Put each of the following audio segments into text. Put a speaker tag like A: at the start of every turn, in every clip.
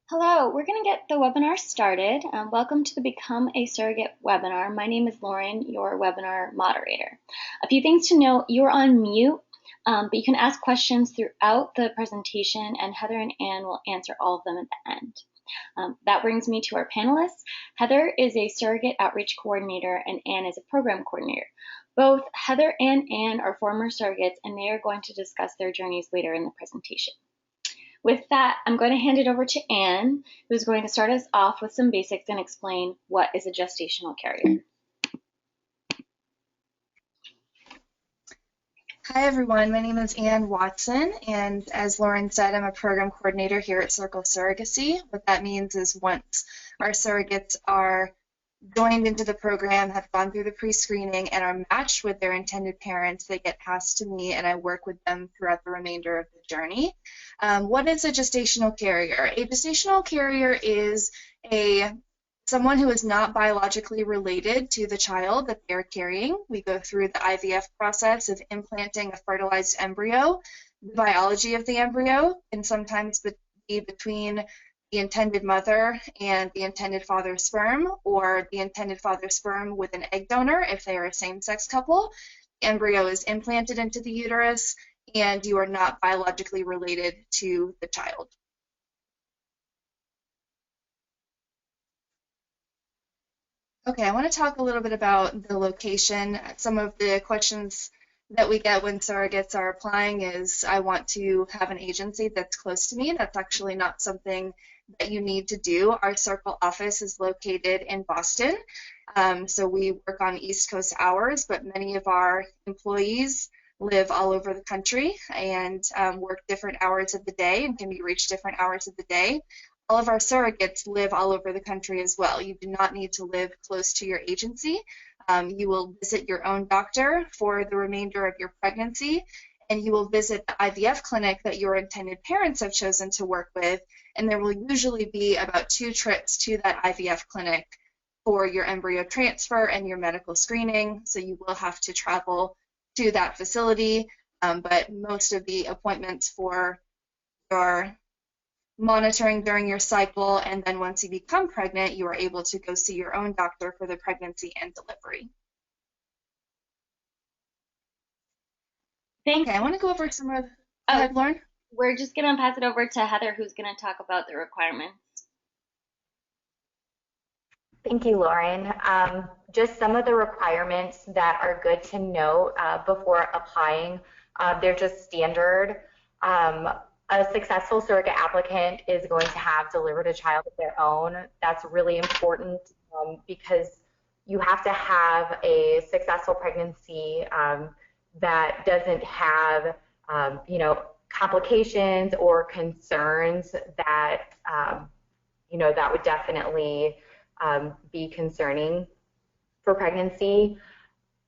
A: Hello, we're going to get the webinar started. Welcome to the Become a Surrogate webinar. My name is Lauren, your webinar moderator. A few things to note: you're on mute, but you can ask questions throughout the presentation, and Heather and Anne will answer all of them at the end. That brings me to our panelists. Heather is a surrogate outreach coordinator, and Anne is a program coordinator. Both Heather and Anne are former surrogates, and they are going to discuss their journeys later in the presentation. With that, I'm going to hand it over to Anne, who's going to start us off with some basics and explain what is a gestational carrier.
B: Hi everyone, my name is Anne Watson, and as Lauren said, I'm a program coordinator here at Circle Surrogacy. What that means is once our surrogates are joined into the program, have gone through the pre-screening, and are matched with their intended parents, they get passed to me and I work with them throughout the remainder of the journey. What is a gestational carrier? A gestational carrier is someone who is not biologically related to the child that they're carrying. We go through the IVF process of implanting a fertilized embryo. The biology of the embryo can sometimes be between the intended mother and the intended father's sperm, or the intended father's sperm with an egg donor if they are a same-sex couple. The embryo is implanted into the uterus, and you are not biologically related to the child. Okay, I want to talk a little bit about the location. Some of the questions that we get when surrogates are applying is, I want to have an agency that's close to me. That's actually not something that you need to do. Our Circle office is located in Boston, so we work on East Coast hours, but many of our employees live all over the country and work different hours of the day and can be reached different hours of the day. All of our surrogates live all over the country as well. You do not need to live close to your agency. You will visit your own doctor for the remainder of your pregnancy, and you will visit the IVF clinic that your intended parents have chosen to work with, and there will usually be about 2 trips to that IVF clinic for your embryo transfer and your medical screening, so you will have to travel to that facility, but most of the appointments for your monitoring during your cycle, and then once you become pregnant, you are able to go see your own doctor for the pregnancy and delivery.
A: Thanks.
B: Okay, I want to go over some of. Go ahead, Lauren.
A: We're just going to pass it over to Heather, who's going to talk about the requirements.
C: Thank you, Lauren. Just some of the requirements that are good to note before applying. They're just standard. A successful surrogate applicant is going to have delivered a child of their own. That's really important because you have to have a successful pregnancy that doesn't have, complications or concerns that, that would definitely be concerning for pregnancy.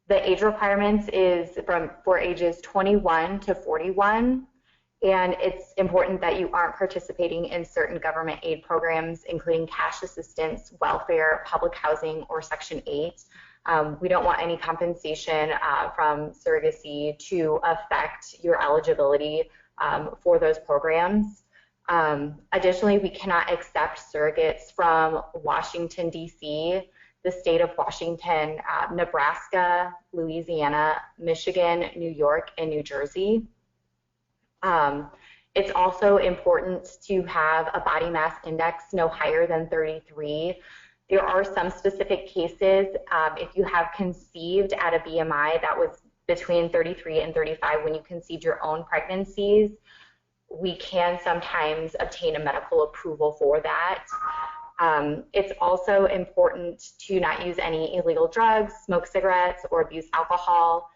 C: The age requirements is for ages 21 to 41. And it's important that you aren't participating in certain government aid programs, including cash assistance, welfare, public housing, or Section 8. We don't want any compensation from surrogacy to affect your eligibility for those programs. Additionally, we cannot accept surrogates from Washington, D.C., the state of Washington, Nebraska, Louisiana, Michigan, New York, and New Jersey. It's also important to have a body mass index no higher than 33. There are some specific cases, if you have conceived at a BMI that was between 33 and 35 when you conceived your own pregnancies, we can sometimes obtain a medical approval for that. It's also important to not use any illegal drugs, smoke cigarettes, or abuse alcohol.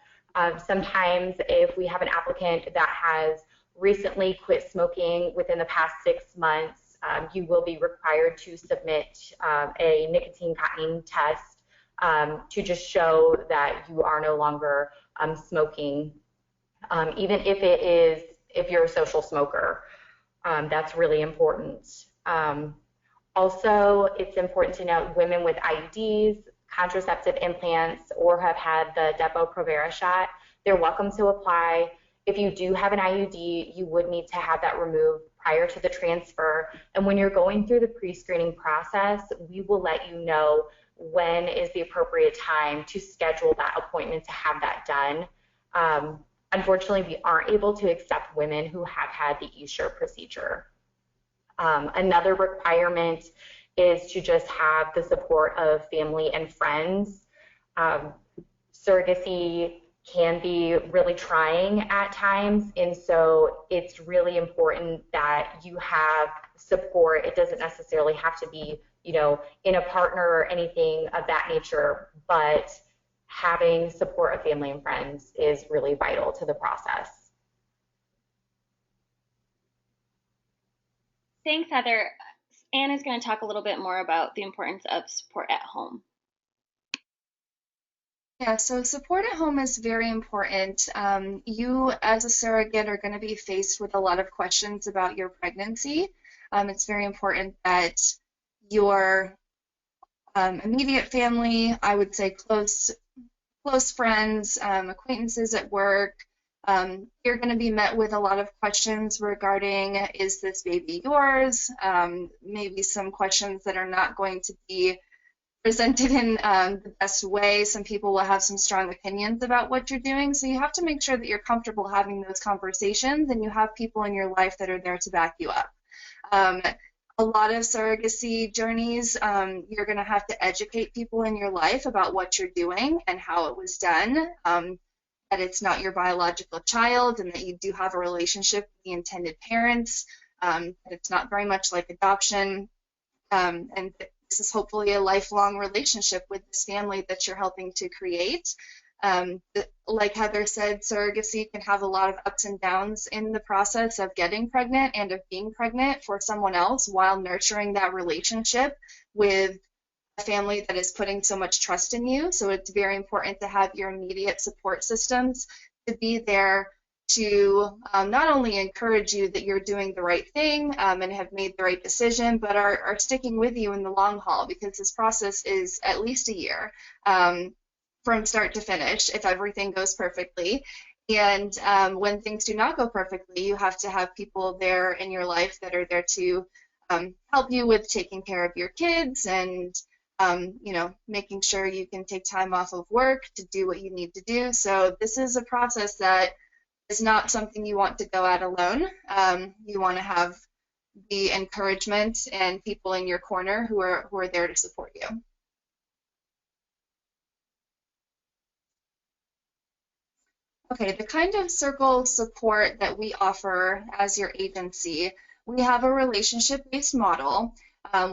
C: Sometimes if we have an applicant that has recently quit smoking within the past 6 months, you will be required to submit a nicotine caffeine test to just show that you are no longer smoking, even if you're a social smoker. That's really important. Also, it's important to note women with IUDs, contraceptive implants, or have had the Depo-Provera shot, they're welcome to apply. If you do have an IUD, you would need to have that removed prior to the transfer. And when you're going through the pre-screening process, we will let you know when is the appropriate time to schedule that appointment to have that done. Unfortunately, we aren't able to accept women who have had the ESURE procedure. Another requirement is to just have the support of family and friends. Surrogacy can be really trying at times, and so it's really important that you have support. It doesn't necessarily have to be, you know, in a partner or anything of that nature, but having support of family and friends is really vital to the process.
A: Thanks, Heather. Anne is going to talk a little bit more about the importance of support at home.
B: Yeah, so support at home is very important. You, as a surrogate, are going to be faced with a lot of questions about your pregnancy. It's very important that your immediate family, I would say close friends, acquaintances at work, you're going to be met with a lot of questions regarding, is this baby yours? Maybe some questions that are not going to be presented in the best way. Some people will have some strong opinions about what you're doing, so you have to make sure that you're comfortable having those conversations and you have people in your life that are there to back you up. A lot of surrogacy journeys, you're going to have to educate people in your life about what you're doing and how it was done, that it's not your biological child and that you do have a relationship with the intended parents, that it's not very much like adoption, and this is hopefully a lifelong relationship with this family that you're helping to create. Like Heather said, surrogacy can have a lot of ups and downs in the process of getting pregnant and of being pregnant for someone else while nurturing that relationship with a family that is putting so much trust in you. So it's very important to have your immediate support systems to be there to not only encourage you that you're doing the right thing and have made the right decision, but are sticking with you in the long haul, because this process is at least a year from start to finish if everything goes perfectly. And when things do not go perfectly, you have to have people there in your life that are there to help you with taking care of your kids and you know, making sure you can take time off of work to do what you need to do. So this is a process that is not something you want to go at alone. You want to have the encouragement and people in your corner who are there to support you. Okay, the kind of circle support that we offer as your agency, we have a relationship-based model.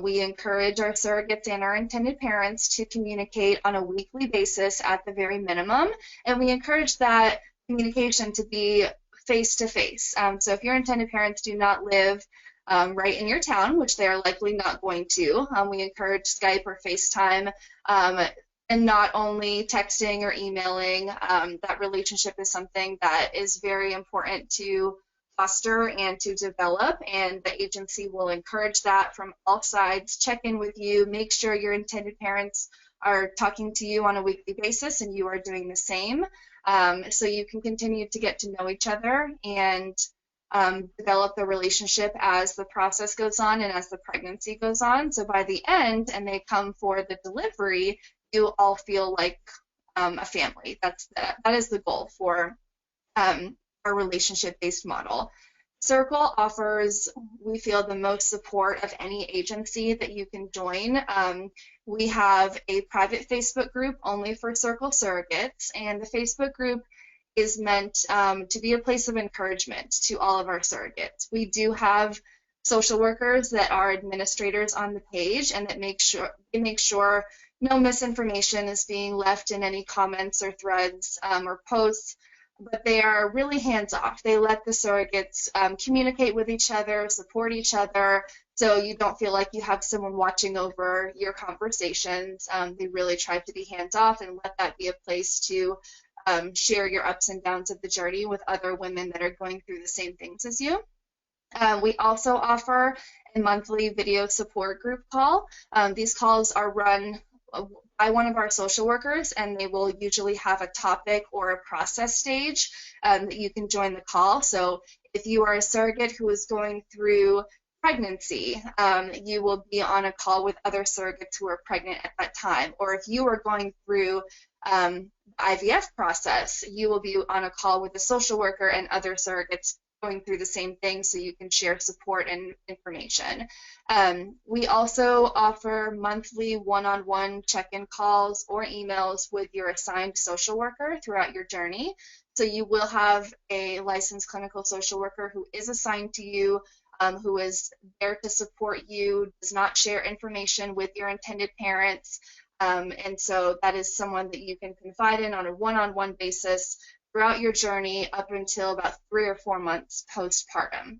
B: We encourage our surrogates and our intended parents to communicate on a weekly basis at the very minimum, and we encourage that communication to be face-to-face. So if your intended parents do not live right in your town, which they are likely not going to, we encourage Skype or FaceTime, and not only texting or emailing. That relationship is something that is very important to foster and to develop, and the agency will encourage that from all sides. Check in with you, make sure your intended parents are talking to you on a weekly basis and you are doing the same, so you can continue to get to know each other and develop the relationship as the process goes on and as the pregnancy goes on. So by the end, and they come for the delivery, you all feel like a family. That is the goal for our relationship-based model. Circle offers, we feel, the most support of any agency that you can join. We have a private Facebook group only for Circle Surrogates, and the Facebook group is meant to be a place of encouragement to all of our surrogates. We do have social workers that are administrators on the page, and that make sure no misinformation is being left in any comments or threads or posts, but they are really hands-off. They let the surrogates communicate with each other, support each other, so you don't feel like you have someone watching over your conversations. They really try to be hands-off and let that be a place to share your ups and downs of the journey with other women that are going through the same things as you. We also offer a monthly video support group call. These calls are run by one of our social workers, and they will usually have a topic or a process stage that you can join the call. So If you are a surrogate who is going through pregnancy, you will be on a call with other surrogates who are pregnant at that time. Or if you are going through IVF process, you will be on a call with a social worker and other surrogates going through the same thing, so you can share support and information. We also offer monthly one-on-one check-in calls or emails with your assigned social worker throughout your journey. So you will have a licensed clinical social worker who is assigned to you, who is there to support you, does not share information with your intended parents. And so that is someone that you can confide in on a one-on-one basis throughout your journey up until about 3 or 4 months postpartum.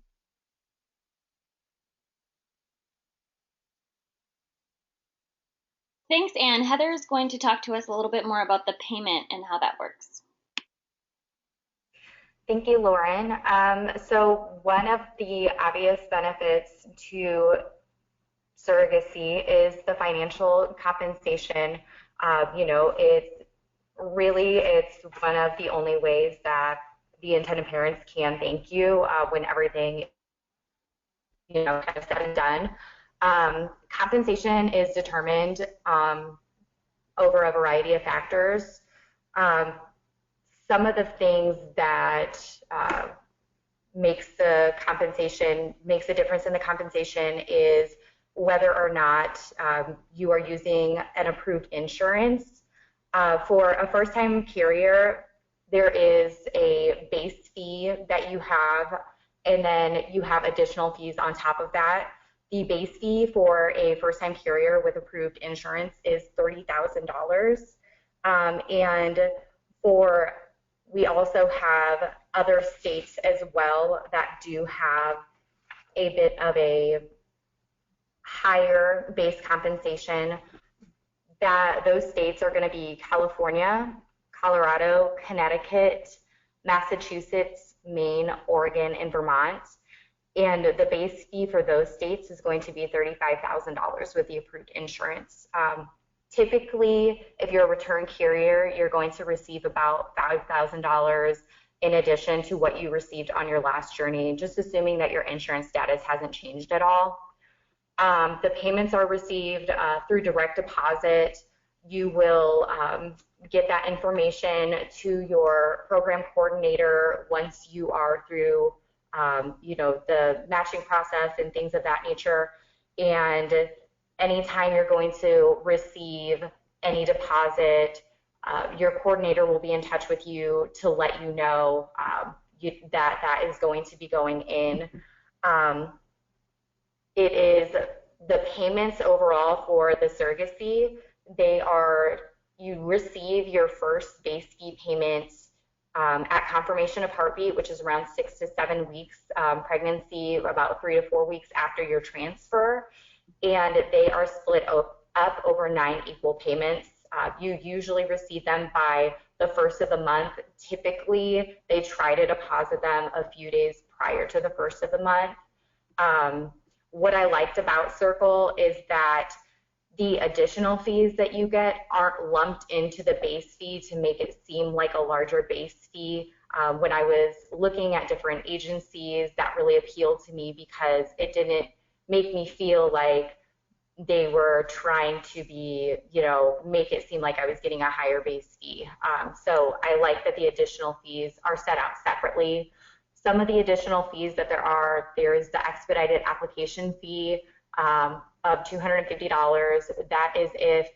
A: Thanks, Anne. Heather is going to talk to us a little bit more about the payment and how that works.
C: Thank you, Lauren. So one of the obvious benefits to surrogacy is the financial compensation. It's one of the only ways that the intended parents can thank you when everything, kind of said and done. Compensation is determined over a variety of factors. Some of the things that makes a difference in the compensation is whether or not you are using an approved insurance. For a first-time carrier, there is a base fee that you have, and then you have additional fees on top of that. The base fee for a first-time carrier with approved insurance is $30,000. And we also have other states as well that do have a bit of a higher base compensation. Those states are going to be California, Colorado, Connecticut, Massachusetts, Maine, Oregon, and Vermont. And the base fee for those states is going to be $35,000 with the approved insurance. Typically, if you're a return carrier, you're going to receive about $5,000 in addition to what you received on your last journey, just assuming that your insurance status hasn't changed at all. The payments are received through direct deposit. You will get that information to your program coordinator once you are through, the matching process and things of that nature. And anytime you're going to receive any deposit, your coordinator will be in touch with you to let you know that is going to be going in. It is the payments overall for the surrogacy. You receive your first base fee payments at confirmation of heartbeat, which is around 6 to 7 weeks pregnancy, about 3 to 4 weeks after your transfer. And they are split up over 9 equal payments. You usually receive them by the first of the month. Typically, they try to deposit them a few days prior to the first of the month. What I liked about Circle is that the additional fees that you get aren't lumped into the base fee to make it seem like a larger base fee. When I was looking at different agencies, that really appealed to me because it didn't make me feel like they were trying to make it seem like I was getting a higher base fee. So I like that the additional fees are set out separately. Some of the additional fees that there's the expedited application fee of $250. That is if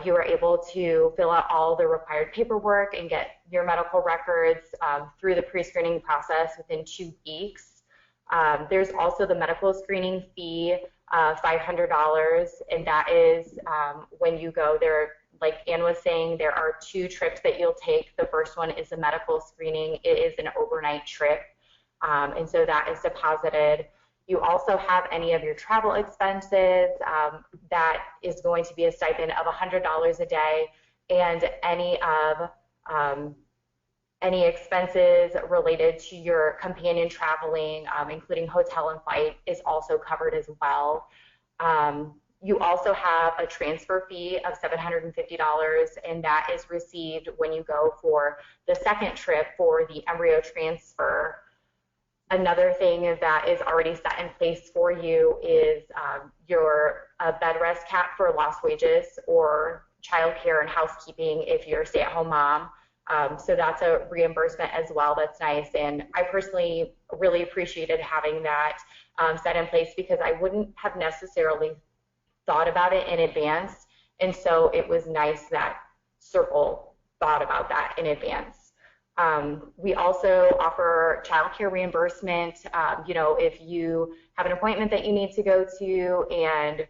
C: you are able to fill out all the required paperwork and get your medical records through the pre-screening process within 2 weeks. There's also the medical screening fee, $500, and that is when you go there. Like Anne was saying, there are 2 trips that you'll take. The first one is a medical screening. It is an overnight trip, and so that is deposited. You also have any of your travel expenses. That is going to be a stipend of $100 a day, and any expenses related to your companion traveling, including hotel and flight, is also covered as well. You also have a transfer fee of $750, and that is received when you go for the second trip for the embryo transfer. Another thing that is already set in place for you is your bed rest cap for lost wages or childcare and housekeeping if you're a stay-at-home mom. So that's a reimbursement as well. That's nice. And I personally really appreciated having that set in place because I wouldn't have necessarily thought about it in advance. And so it was nice that Circle thought about that in advance. We also offer childcare reimbursement. If you have an appointment that you need to go to and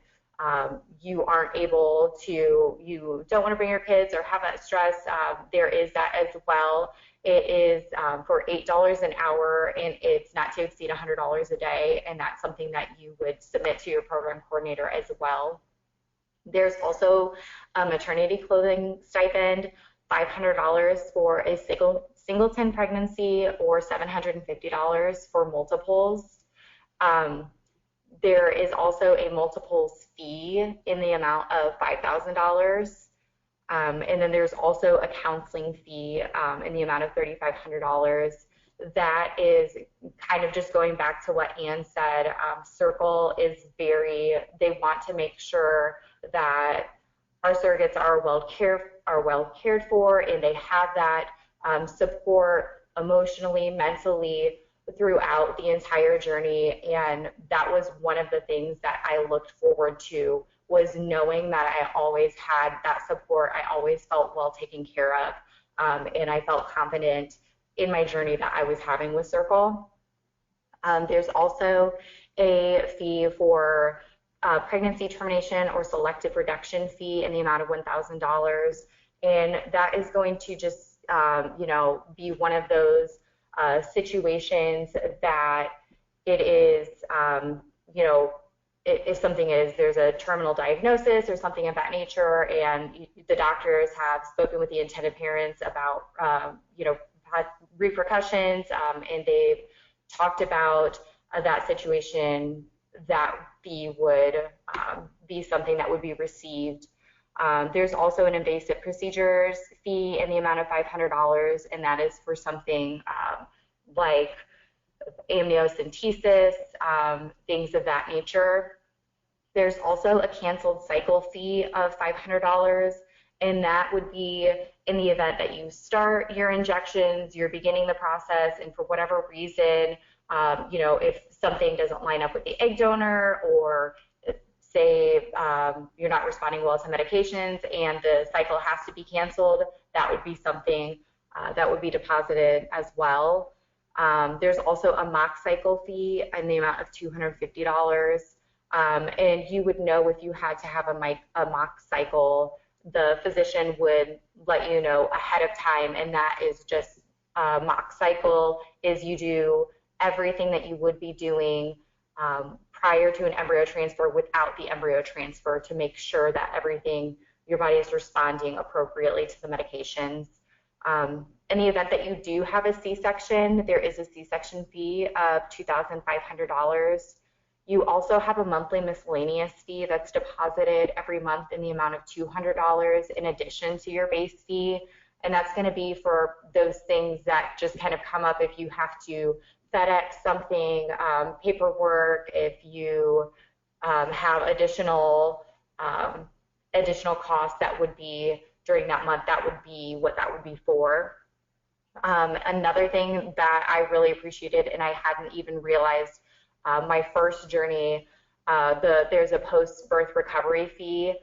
C: you aren't able to, you don't want to bring your kids or have that stress, there is that as well. It is for $8 an hour and it's not to exceed $100 a day, and that's something that you would submit to your program coordinator as well. There's also a maternity clothing stipend, $500 for a singleton pregnancy or $750 for multiples. There is also a multiples fee in the amount of $5,000. And then there's also a counseling fee in the amount of $3,500. That is kind of just going back to what Ann said. Circle is they want to make sure that our surrogates are well cared for, and they have that support emotionally, mentally throughout the entire journey. And that was one of the things that I looked forward to, was knowing that I always had that support. I always felt well taken care of, and I felt confident in my journey that I was having with Circle. There's also a fee for pregnancy termination or selective reduction fee in the amount of $1,000, and that is going to just be one of those situations that it is, if something is, there's a terminal diagnosis or something of that nature, and the doctors have spoken with the intended parents about, repercussions, and they've talked about that situation, that fee would be something that would be received. There's also an invasive procedures fee in the amount of $500, and that is for something like amniocentesis, things of that nature. There's also a canceled cycle fee of $500, and that would be in the event that you start your injections, you're beginning the process, and for whatever reason, if something doesn't line up with the egg donor, or say you're not responding well to medications and the cycle has to be canceled, that would be something that would be deposited as well. There's also a mock cycle fee in the amount of $250. And you would know if you had to have a mock cycle, the physician would let you know ahead of time, and that is just mock cycle is you do everything that you would be doing prior to an embryo transfer without the embryo transfer, to make sure that your body is responding appropriately to the medications. In the event that you do have a C-section, there is a C-section fee of $2,500. You also have a monthly miscellaneous fee that's deposited every month in the amount of $200 in addition to your base fee. And that's going to be for those things that just kind of come up if you have to FedEx something, paperwork, if you have additional costs that would be during that month, that would be what that would be for. Another thing that I really appreciated, and I hadn't even realized my first journey, there's a post-birth recovery fee.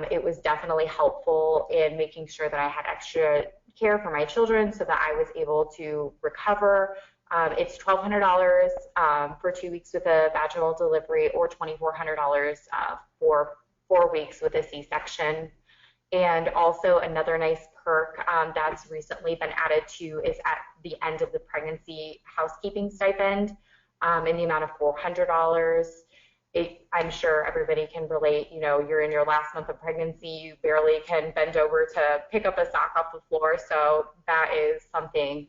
C: It was definitely helpful in making sure that I had extra care for my children so that I was able to recover. It's $1,200 for 2 weeks with a vaginal delivery, or $2,400 for 4 weeks with a C-section. And also another nice perk that's recently been added to is at the end of the pregnancy housekeeping stipend in the amount of $400. I'm sure everybody can relate. You're in your last month of pregnancy, you barely can bend over to pick up a sock off the floor. So that is something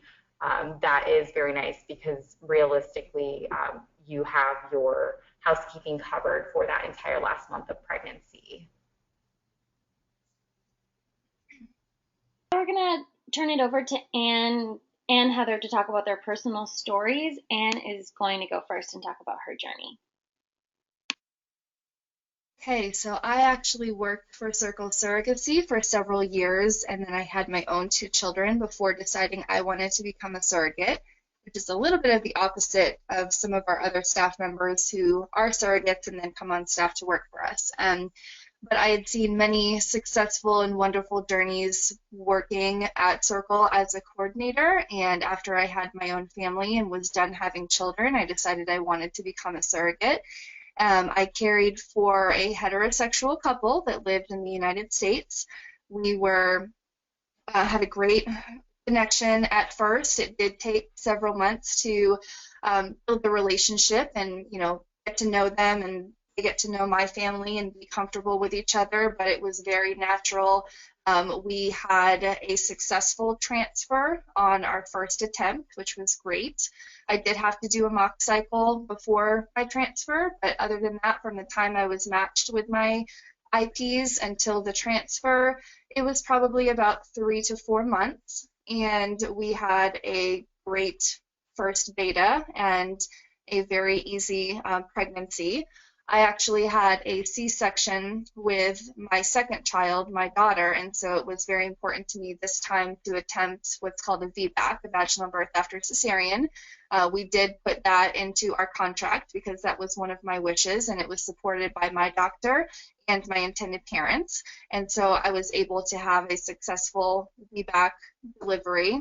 C: that is very nice, because realistically, you have your housekeeping covered for that entire last month of pregnancy.
A: We're going to turn it over to Ann and Heather to talk about their personal stories. Anne is going to go first and talk about her journey.
B: Okay, so I actually worked for Circle Surrogacy for several years, and then I had my own 2 children before deciding I wanted to become a surrogate, which is a little bit of the opposite of some of our other staff members who are surrogates and then come on staff to work for us. But I had seen many successful and wonderful journeys working at Circle as a coordinator, and after I had my own family and was done having children, I decided I wanted to become a surrogate. I cared for a heterosexual couple that lived in the United States. We had a great connection at first. It did take several months to build the relationship and, get to know them, and they get to know my family and be comfortable with each other, but it was very natural. We had a successful transfer on our first attempt, which was great. I did have to do a mock cycle before my transfer, but other than that, from the time I was matched with my IPs until the transfer, it was probably about 3 to 4 months, and we had a great first beta and a very easy pregnancy. I actually had a C-section with my second child, my daughter, and so it was very important to me this time to attempt what's called a VBAC, a vaginal birth after cesarean. We did put that into our contract because that was one of my wishes, and it was supported by my doctor and my intended parents. And so I was able to have a successful VBAC delivery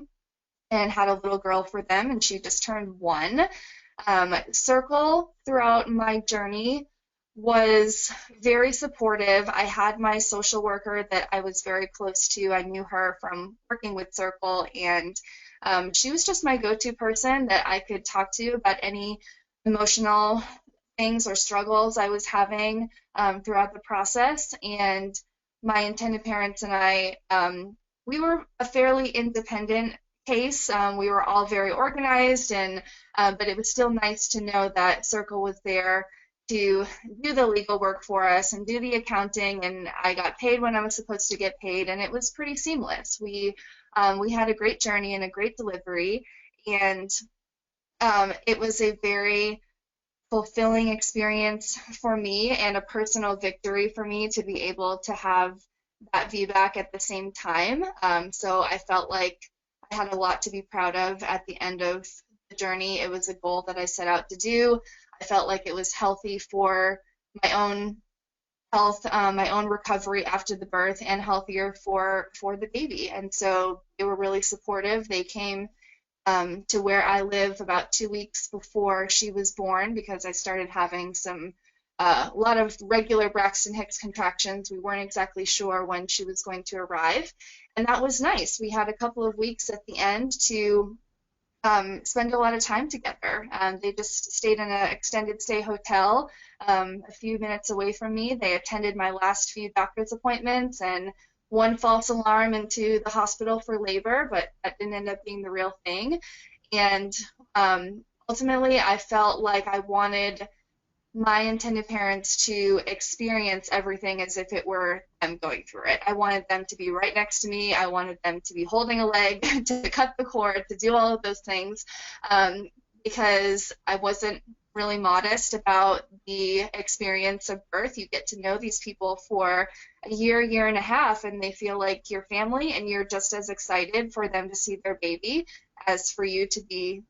B: and had a little girl for them, and she just turned 1. Circle throughout my journey was very supportive. I had my social worker that I was very close to. I knew her from working with Circle, and she was just my go-to person that I could talk to about any emotional things or struggles I was having throughout the process. And my intended parents and I, we were a fairly independent case. We were all very organized, and but it was still nice to know that Circle was there to do the legal work for us and do the accounting, and I got paid when I was supposed to get paid, and it was pretty seamless. We had a great journey and a great delivery, and it was a very fulfilling experience for me and a personal victory for me to be able to have that VBAC at the same time. So I felt like I had a lot to be proud of at the end of the journey. It was a goal that I set out to do. I felt like it was healthy for my own health, my own recovery after the birth, and healthier for the baby. And so they were really supportive. They came to where I live about 2 weeks before she was born because I started having a lot of regular Braxton Hicks contractions. We weren't exactly sure when she was going to arrive, and that was nice. We had a couple of weeks at the end to spend a lot of time together. They just stayed in an extended stay hotel a few minutes away from me. They attended my last few doctor's appointments and one false alarm into the hospital for labor, but that didn't end up being the real thing. And ultimately, I felt like I wanted my intended parents to experience everything as if it were them going through it. I wanted them to be right next to me. I wanted them to be holding a leg, to cut the cord, to do all of those things, because I wasn't really modest about the experience of birth. You get to know these people for a year and a half, and they feel like your family, and you're just as excited for them to see their baby as for you to be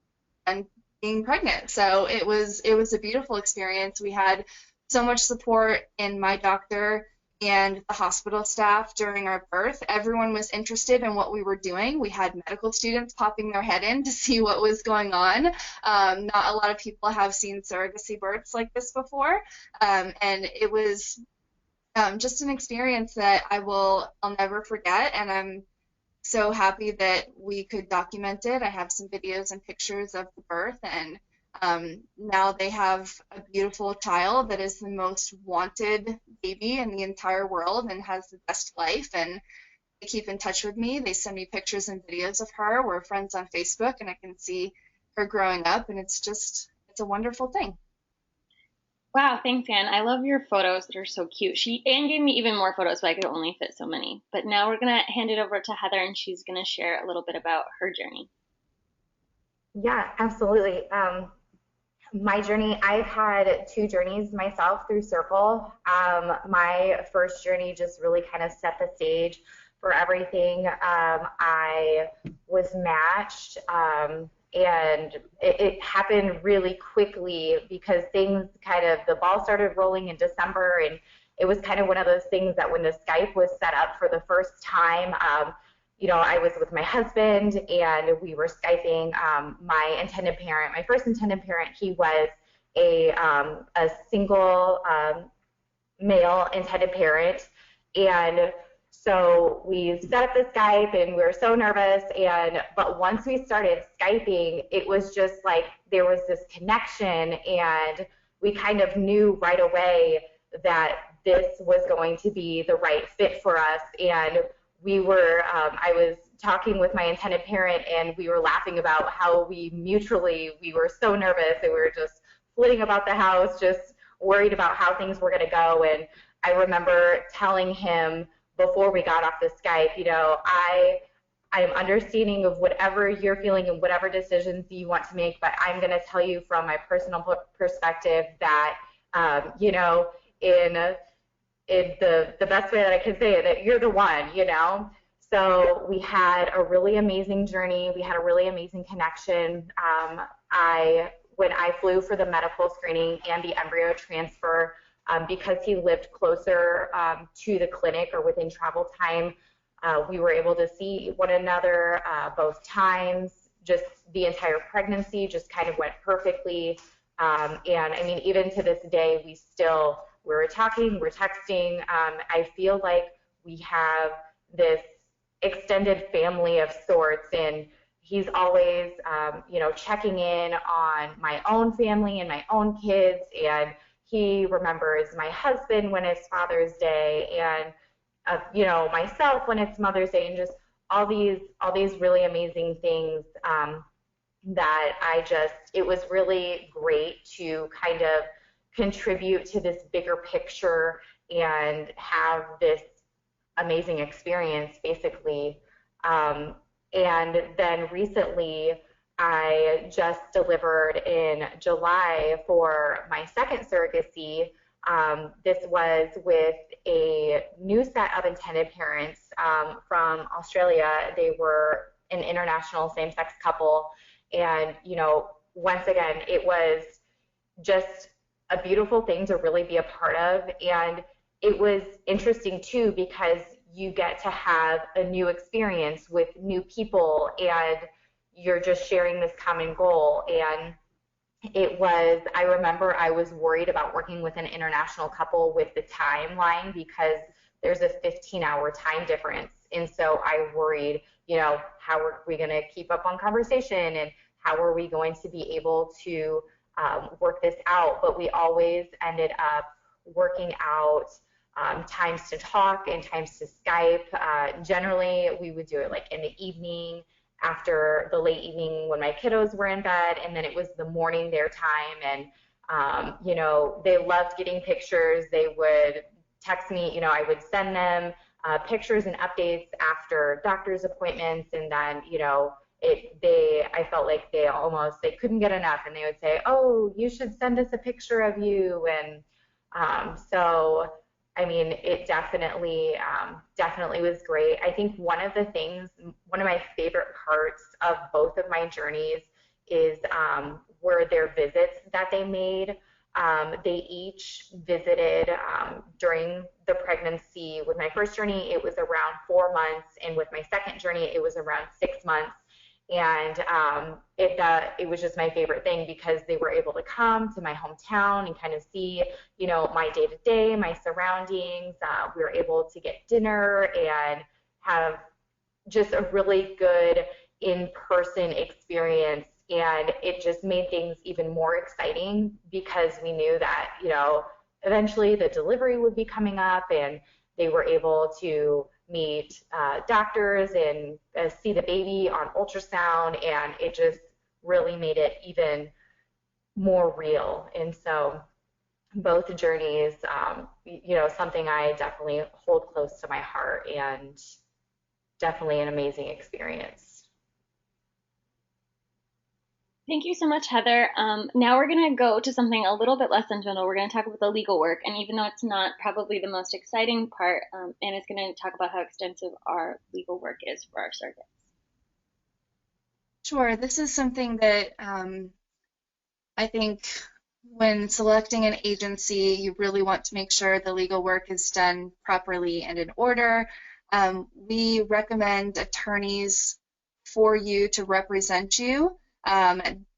B: being pregnant. So it was a beautiful experience. We had so much support in my doctor and the hospital staff during our birth. Everyone was interested in what we were doing. We had medical students popping their head in to see what was going on. Not a lot of people have seen surrogacy births like this before, and it was just an experience that I'll never forget, and I'm so happy that we could document it. I have some videos and pictures of the birth, and now they have a beautiful child that is the most wanted baby in the entire world and has the best life, and they keep in touch with me. They send me pictures and videos of her. We're friends on Facebook, and I can see her growing up, and it's a wonderful thing.
A: Wow, thanks, Anne. I love your photos that are so cute. Anne gave me even more photos, but I could only fit so many. But now we're going to hand it over to Heather, and she's going to share a little bit about her journey.
C: Yeah, absolutely. My journey, I've had two journeys myself through Circle. My first journey just really kind of set the stage for everything. I was matched, and it happened really quickly because things kind of, the ball started rolling in December, and it was kind of one of those things that when the Skype was set up for the first time, I was with my husband and we were Skyping. My intended parent, my first intended parent, he was a single male intended parent. And so we set up the Skype and we were so nervous. But once we started Skyping, it was just like there was this connection, and we kind of knew right away that this was going to be the right fit for us. And I was talking with my intended parent, and we were laughing about how we were so nervous, and we were just flitting about the house, just worried about how things were going to go. And I remember telling him before we got off the Skype, I'm understanding of whatever you're feeling and whatever decisions you want to make, but I'm going to tell you from my personal perspective that, in the best way that I can say it, that you're the one. So we had a really amazing journey. We had a really amazing connection. When I flew for the medical screening and the embryo transfer, because he lived closer to the clinic or within travel time, we were able to see one another both times. Just the entire pregnancy just kind of went perfectly. And I mean, even to this day, we're talking, we're texting. I feel like we have this extended family of sorts, and he's always, checking in on my own family and my own kids, and he remembers my husband when it's Father's Day, and myself when it's Mother's Day, and just all these really amazing things that it was really great to kind of contribute to this bigger picture and have this amazing experience, basically. And then recently, I just delivered in July for my second surrogacy. This was with a new set of intended parents from Australia. They were an international same-sex couple. And, once again, it was just a beautiful thing to really be a part of. And it was interesting too, because you get to have a new experience with new people, and you're just sharing this common goal. And I remember I was worried about working with an international couple with the timeline, because there's a 15-hour time difference. And so I worried, how are we going to keep up on conversation, and how are we going to be able to work this out? But we always ended up working out times to talk and times to Skype. Generally, we would do it like in the evening, after the late evening when my kiddos were in bed, and then it was the morning their time. And, they loved getting pictures. They would text me, I would send them pictures and updates after doctor's appointments. And then, I felt like they couldn't get enough, and they would say, oh, you should send us a picture of you. And so, I mean, it definitely was great. I think one of my favorite parts of both of my journeys were their visits that they made. They each visited during the pregnancy. With my first journey, it was around 4 months, and with my second journey, it was around 6 months. And it was just my favorite thing, because they were able to come to my hometown and kind of see, my day-to-day, my surroundings. We were able to get dinner and have just a really good in-person experience. And it just made things even more exciting, because we knew that, eventually the delivery would be coming up, and they were able to meet doctors and see the baby on ultrasound, and it just really made it even more real. And so both journeys, something I definitely hold close to my heart, and definitely an amazing experience.
A: Thank you so much, Heather. Now we're going to go to something a little bit less sentimental. We're going to talk about the legal work, and even though it's not probably the most exciting part, Anna's going to talk about how extensive our legal work is for our surrogates.
B: Sure, this is something that I think when selecting an agency, you really want to make sure the legal work is done properly and in order. We recommend attorneys for you to represent you.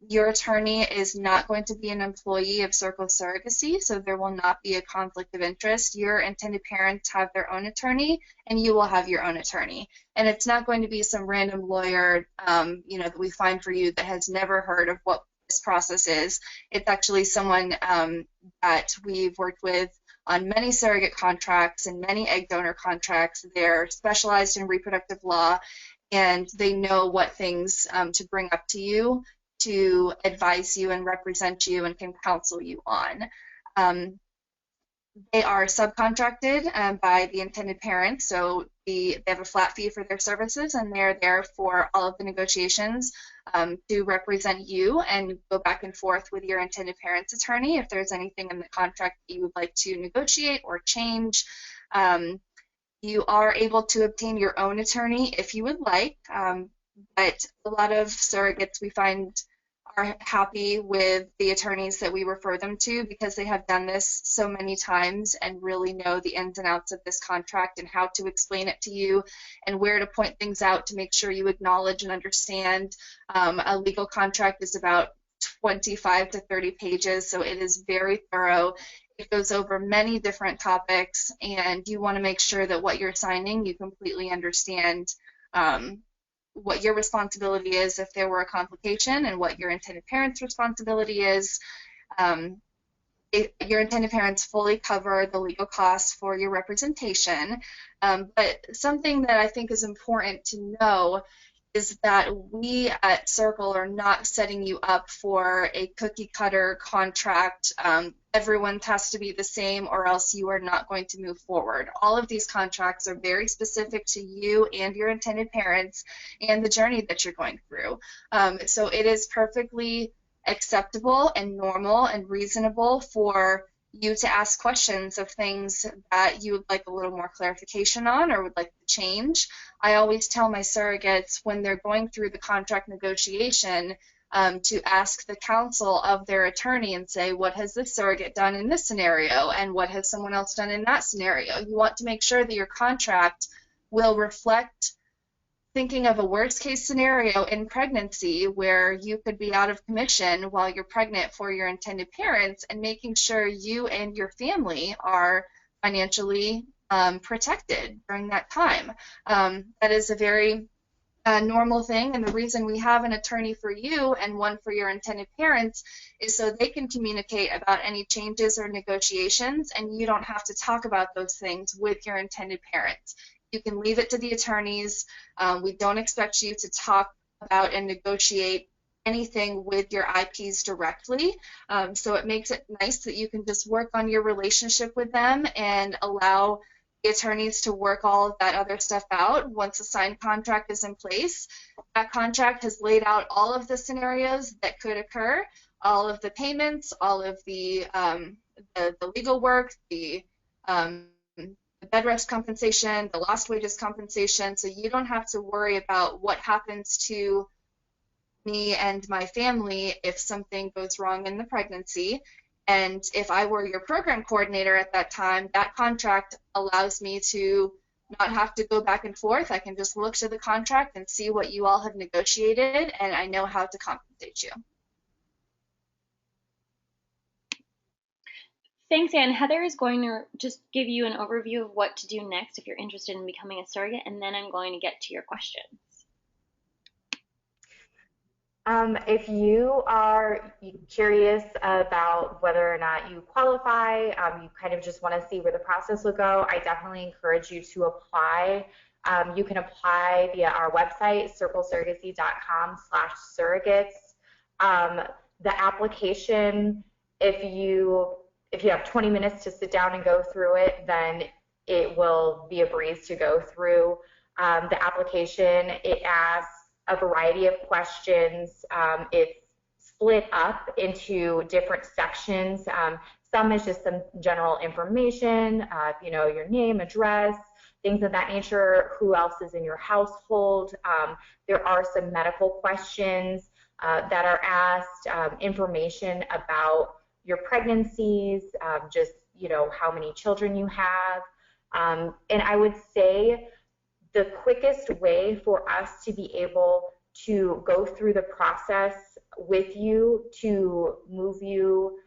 B: Your attorney is not going to be an employee of Circle Surrogacy, so there will not be a conflict of interest. Your intended parents have their own attorney, and you will have your own attorney. And it's not going to be some random lawyer, that we find for you that has never heard of what this process is. It's actually someone that we've worked with on many surrogate contracts and many egg donor contracts. They're specialized in reproductive law, and they know what things to bring up to you to advise you and represent you and can counsel you on. They are subcontracted by the intended parents, so they have a flat fee for their services, and they're there for all of the negotiations to represent you and go back and forth with your intended parents attorney if there's anything in the contract that you would like to negotiate or change. You are able to obtain your own attorney if you would like, but a lot of surrogates we find are happy with the attorneys that we refer them to because they have done this so many times and really know the ins and outs of this contract and how to explain it to you and where to point things out to make sure you acknowledge and understand. A legal contract is about 25 to 30 pages, so it is very thorough. It goes over many different topics, and you want to make sure that what you're signing, you completely understand what your responsibility is if there were a complication and what your intended parents' responsibility is. Your intended parents fully cover the legal costs for your representation, but something that I think is important to know is that we at Circle are not setting you up for a cookie cutter contract. Everyone has to be the same or else you are not going to move forward. All of these contracts are very specific to you and your intended parents and the journey that you're going through. So it is perfectly acceptable and normal and reasonable for you to ask questions of things that you would like a little more clarification on or would like to change. I always tell my surrogates when they're going through the contract negotiation to ask the counsel of their attorney and say, what has this surrogate done in this scenario and what has someone else done in that scenario? You want to make sure that your contract will reflect thinking of a worst case scenario in pregnancy where you could be out of commission while you're pregnant for your intended parents and making sure you and your family are financially protected during that time. That is a very normal thing, and the reason we have an attorney for you and one for your intended parents is so they can communicate about any changes or negotiations, and you don't have to talk about those things with your intended parents. You can leave it to the attorneys. We don't expect you to talk about and negotiate anything with your IPs directly. So it makes it nice that you can just work on your relationship with them and allow the attorneys to work all of that other stuff out once a signed contract is in place. That contract has laid out all of the scenarios that could occur, all of the payments, all of the legal work, the bed rest compensation, the lost wages compensation, so you don't have to worry about what happens to me and my family if something goes wrong in the pregnancy. And if I were your program coordinator at that time, that contract allows me to not have to go back and forth. I can just look to the contract and see what you all have negotiated, and I know how to compensate you.
A: Thanks, Anne. Heather is going to just give you an overview of what to do next if you're interested in becoming a surrogate, and then I'm going to get to your questions.
C: If you are curious about whether or not you qualify, you kind of just want to see where the process will go, I definitely encourage you to apply. You can apply via our website, circlesurrogacy.com/surrogates. The application, if you have 20 minutes to sit down and go through it, then it will be a breeze to go through. The application, it asks a variety of questions. It's split up into different sections. Some is just some general information, you know, your name, address, things of that nature, who else is in your household. There are some medical questions that are asked, information about your pregnancies, just, you know, how many children you have. And I would say the quickest way for us to be able to go through the process with you to move you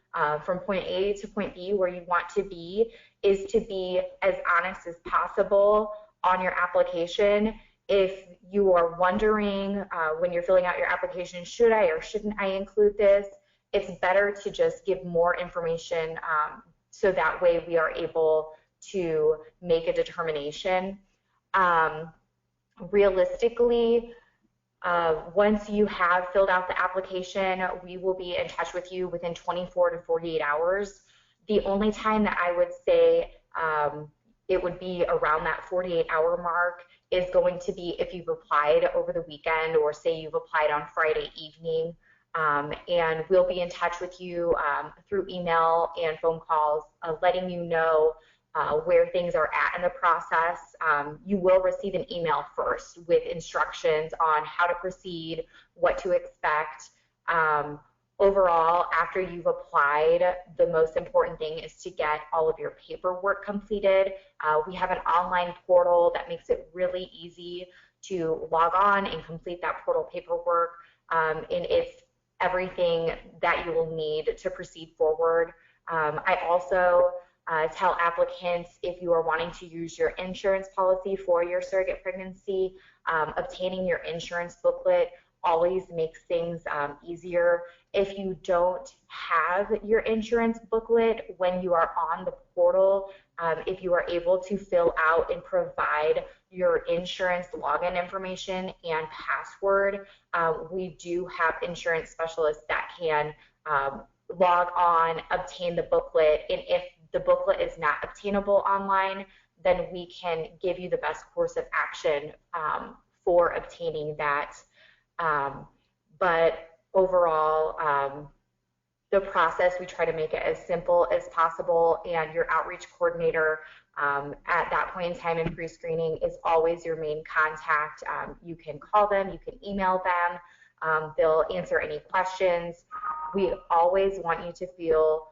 C: from point A to point B where you want to be is to be as honest as possible on your application. If you are wondering when you're filling out your application, should I or shouldn't I include this, it's better to just give more information so that way we are able to make a determination. Realistically, once you have filled out the application, we will be in touch with you within 24 to 48 hours. The only time that I would say it would be around that 48-hour mark is going to be if you've applied over the weekend, or say you've applied on Friday evening. And we'll be in touch with you through email and phone calls, letting you know where things are at in the process. You will receive an email first with instructions on how to proceed, what to expect. Overall, after you've applied, the most important thing is to get all of your paperwork completed. We have an online portal that makes it really easy to log on and complete that portal paperwork. And it's everything that you will need to proceed forward. I also tell applicants, if you are wanting to use your insurance policy for your surrogate pregnancy, obtaining your insurance booklet always makes things easier. If you don't have your insurance booklet when you are on the portal, if you are able to fill out and provide your insurance login information and password, we do have insurance specialists that can log on, obtain the booklet, and if the booklet is not obtainable online, then we can give you the best course of action for obtaining that. But overall, the process, we try to make it as simple as possible, and your outreach coordinator at that point in time in pre-screening is always your main contact. You can call them, you can email them, they'll answer any questions. We always want you to feel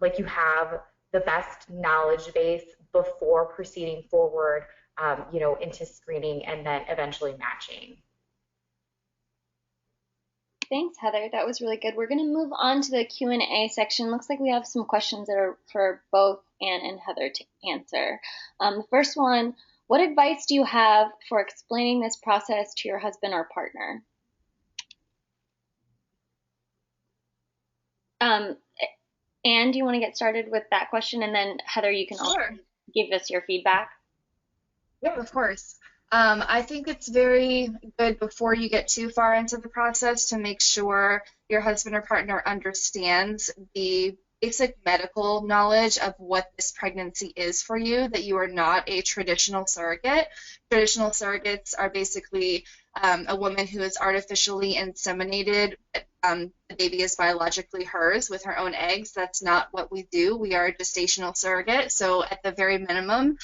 C: like you have the best knowledge base before proceeding forward, you know, into screening and then eventually matching.
A: Thanks, Heather. That was really good. We're going to move on to the Q&A section. Looks like we have some questions that are for both Anne and Heather to answer. The first one, what advice do you have for explaining this process to your husband or partner? Anne, do you want to get started with that question? And then Heather, you can also give us your feedback.
B: Yeah, of course. I think it's very good before you get too far into the process to make sure your husband or partner understands the basic medical knowledge of what this pregnancy is for you, that you are not a traditional surrogate. Traditional surrogates are basically a woman who is artificially inseminated. The baby is biologically hers with her own eggs. That's not what we do. We are a gestational surrogate. So at the very minimum,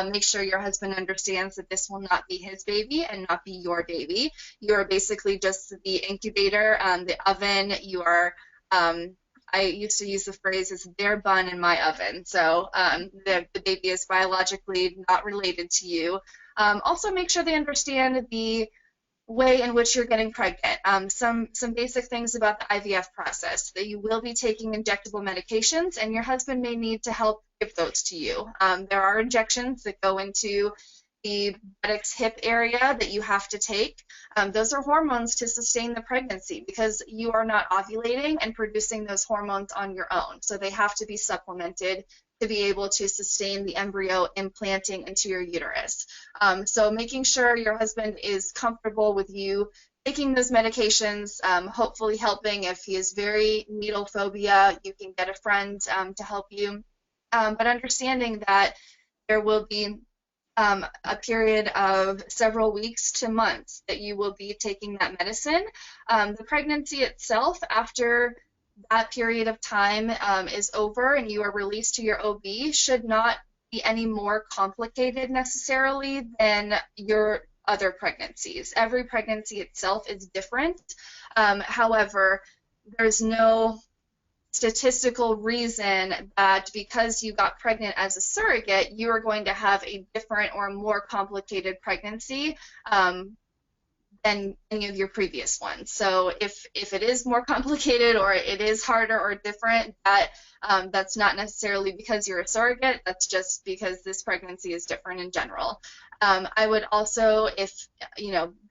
B: make sure your husband understands that this will not be his baby and not be your baby. You are basically just the incubator, the oven. You are, I used to use the phrase, it's their bun in my oven. So the baby is biologically not related to you. Also make sure they understand the way in which you're getting pregnant. Some basic things about the IVF process, that you will be taking injectable medications, and your husband may need to help give those to you. There are injections that go into the buttocks hip area that you have to take. Those are hormones to sustain the pregnancy, because you are not ovulating and producing those hormones on your own. So they have to be supplemented to be able to sustain the embryo implanting into your uterus. So making sure your husband is comfortable with you taking those medications, hopefully helping. If he is very needle phobia, you can get a friend to help you. But understanding that there will be a period of several weeks to months that you will be taking that medicine. The pregnancy itself, after that period of time is over and you are released to your OB, should not be any more complicated necessarily than your other pregnancies. Every pregnancy itself is different. However, there's no statistical reason that because you got pregnant as a surrogate, you are going to have a different or more complicated pregnancy than any of your previous ones. So if it is more complicated or it is harder or different, that's not necessarily because you're a surrogate, that's just because this pregnancy is different in general. I would also, if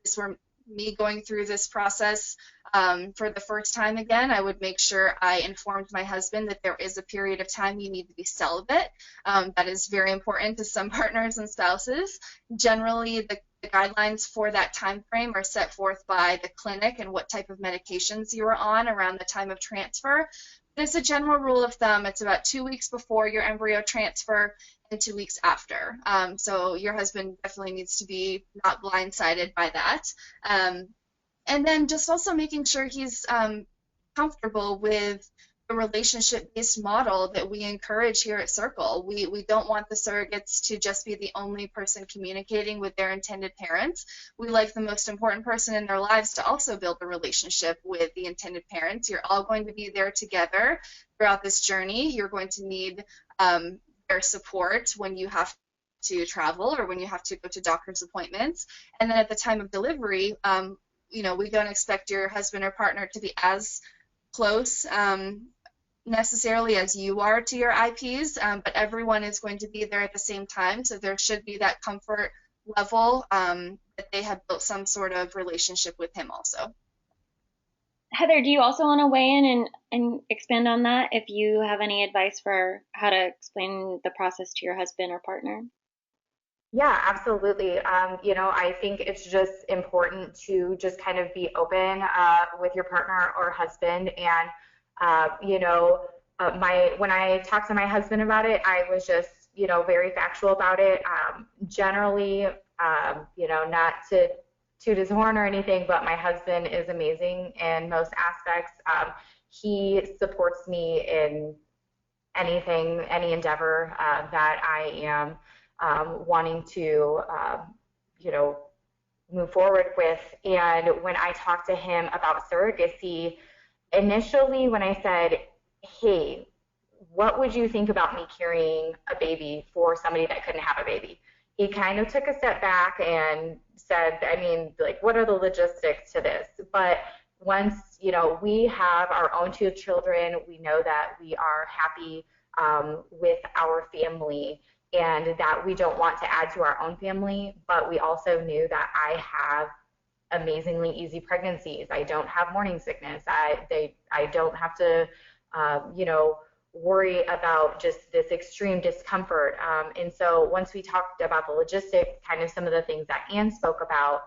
B: this were me going through this process for the first time again, I would make sure I informed my husband that there is a period of time you need to be celibate. That is very important to some partners and spouses. Generally, the guidelines for that time frame are set forth by the clinic and what type of medications you are on around the time of transfer. But as a general rule of thumb, it's about 2 weeks before your embryo transfer and 2 weeks after. So your husband definitely needs to be not blindsided by that. And then just also making sure he's comfortable with the relationship-based model that we encourage here at Circle. We don't want the surrogates to just be the only person communicating with their intended parents. We like the most important person in their lives to also build a relationship with the intended parents. You're all going to be there together throughout this journey. You're going to need their support when you have to travel or when you have to go to doctor's appointments. And then at the time of delivery, we don't expect your husband or partner to be as close necessarily as you are to your IPs, but everyone is going to be there at the same time, so there should be that comfort level that they have built some sort of relationship with him also.
A: Heather, do you also want to weigh in and expand on that if you have any advice for how to explain the process to your husband or partner?
C: Yeah, absolutely. I think it's just important to just kind of be open with your partner or husband. And, when I talked to my husband about it, I was just, very factual about it. Generally, not to toot his horn or anything, but my husband is amazing in most aspects. He supports me in anything, any endeavor that I am wanting to, move forward with. And when I talked to him about surrogacy, initially when I said, hey, what would you think about me carrying a baby for somebody that couldn't have a baby? He kind of took a step back and said, what are the logistics to this? But once, we have our own 2 children, we know that we are happy with our family, and that we don't want to add to our own family, but we also knew that I have amazingly easy pregnancies. I don't have morning sickness. I don't have to, worry about just this extreme discomfort. And so once we talked about the logistics, kind of some of the things that Anne spoke about,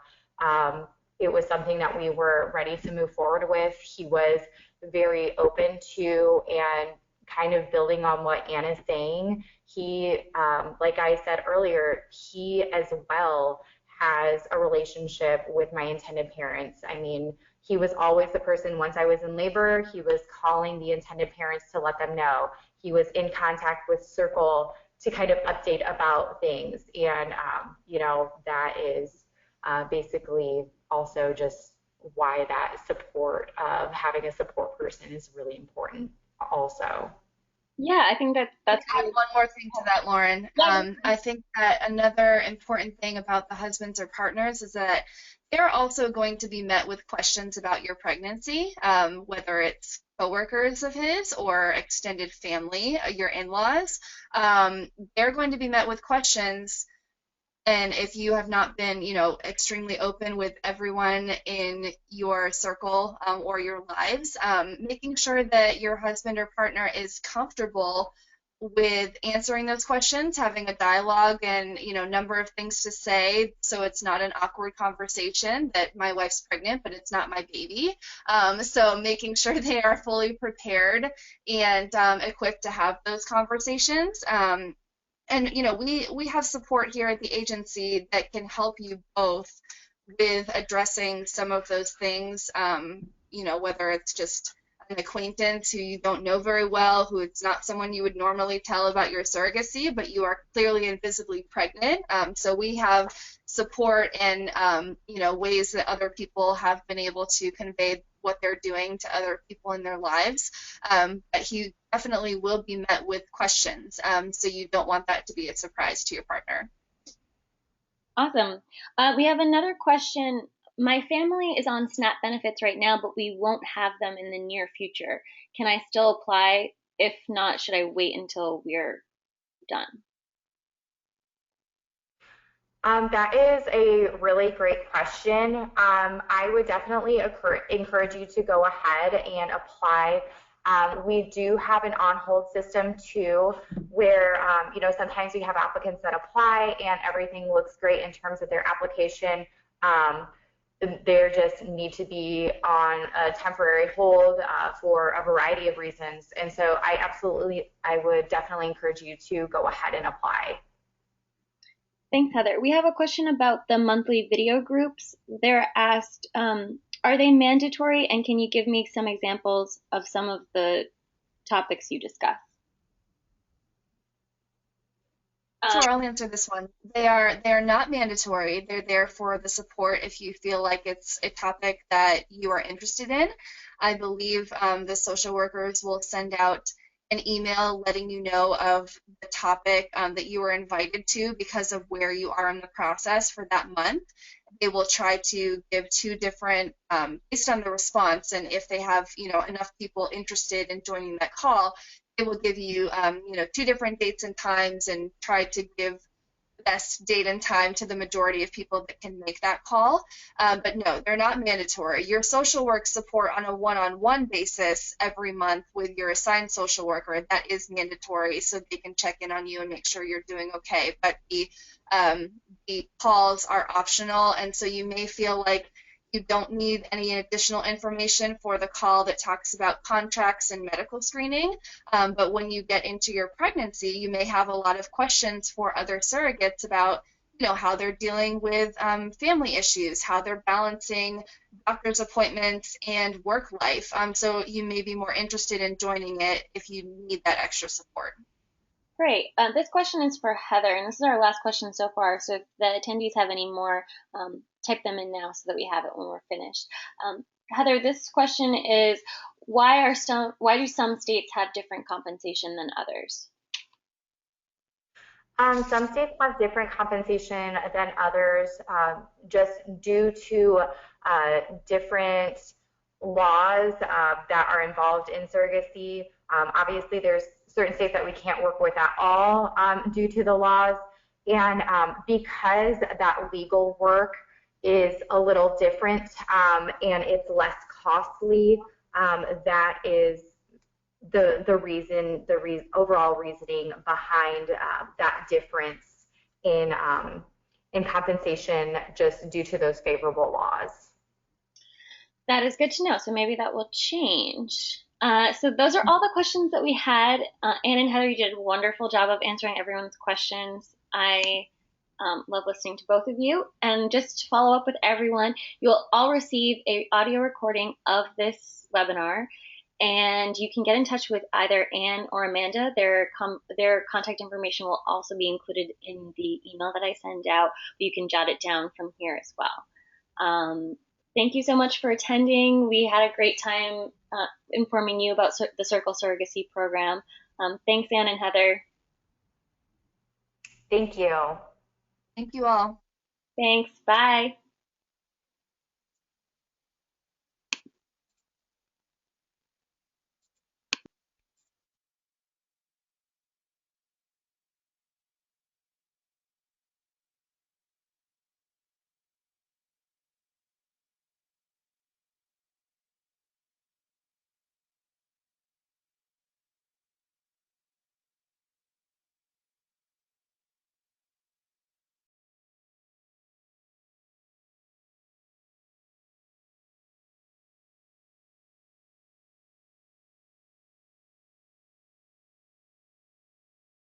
C: it was something that we were ready to move forward with. He was very open to and kind of building on what Anne is saying. He, like I said earlier, he as well has a relationship with my intended parents. He was always the person, once I was in labor, he was calling the intended parents to let them know. He was in contact with Circle to kind of update about things. And, that is basically also just why that support of having a support person is really important also.
A: Yeah, I think that's
B: add one more thing to that, Lauren. I think that another important thing about the husbands or partners is that they're also going to be met with questions about your pregnancy, whether it's coworkers of his or extended family, your in-laws. They're going to be met with questions. And if you have not been, extremely open with everyone in your circle or your lives, making sure that your husband or partner is comfortable with answering those questions, having a dialogue and, number of things to say, so it's not an awkward conversation that my wife's pregnant, but it's not my baby. So making sure they are fully prepared and equipped to have those conversations. And we have support here at the agency that can help you both with addressing some of those things. Whether it's just an acquaintance who you don't know very well, who it's not someone you would normally tell about your surrogacy, but you are clearly and visibly pregnant. So we have support and ways that other people have been able to convey what they're doing to other people in their lives. But he definitely will be met with questions. So you don't want that to be a surprise to your partner.
A: Awesome. We have another question. My family is on SNAP benefits right now, but we won't have them in the near future. Can I still apply? If not, should I wait until we're done?
C: That is a really great question. I would definitely encourage you to go ahead and apply. We do have an on-hold system too, where sometimes we have applicants that apply and everything looks great in terms of their application. They just need to be on a temporary hold for a variety of reasons. And so I would definitely encourage you to go ahead and apply.
A: Thanks, Heather. We have a question about the monthly video groups. They're asked, are they mandatory, and can you give me some examples of some of the topics you discuss?
B: Sure, I'll answer this one. They are not mandatory. They're there for the support if you feel like it's a topic that you are interested in. I believe the social workers will send out an email letting you know of the topic that you were invited to because of where you are in the process for that month. They will try to give two different, based on the response, and if they have enough people interested in joining that call, they will give you two different dates and times and try to give best date and time to the majority of people that can make that call. But no, they're not mandatory. Your social work support on a one-on-one basis every month with your assigned social worker, that is mandatory, so they can check in on you and make sure you're doing okay. But the calls are optional, and so you may feel like you don't need any additional information for the call that talks about contracts and medical screening. But when you get into your pregnancy, you may have a lot of questions for other surrogates about how they're dealing with family issues, how they're balancing doctor's appointments and work life. So you may be more interested in joining it if you need that extra support.
A: Great. This question is for Heather, and this is our last question so far. So if the attendees have any more, type them in now so that we have it when we're finished. Heather, this question is, why do some states have different compensation than others?
C: Some states have different compensation than others, just due to different laws that are involved in surrogacy. Obviously, there's certain states that we can't work with at all due to the laws, and because that legal work is a little different and it's less costly, that is the overall reasoning behind that difference in compensation, just due to those favorable laws.
A: That is good to know. So maybe that will change. So those are all the questions that we had. Anne and Heather, you did a wonderful job of answering everyone's questions. I love listening to both of you. And just to follow up with everyone, you'll all receive an audio recording of this webinar. And you can get in touch with either Anne or Amanda. Their contact information will also be included in the email that I send out, but you can jot it down from here as well. Thank you so much for attending. We had a great time informing you about the Circle Surrogacy program. Thanks, Anne and Heather.
C: Thank you.
B: Thank you all.
A: Thanks. Bye.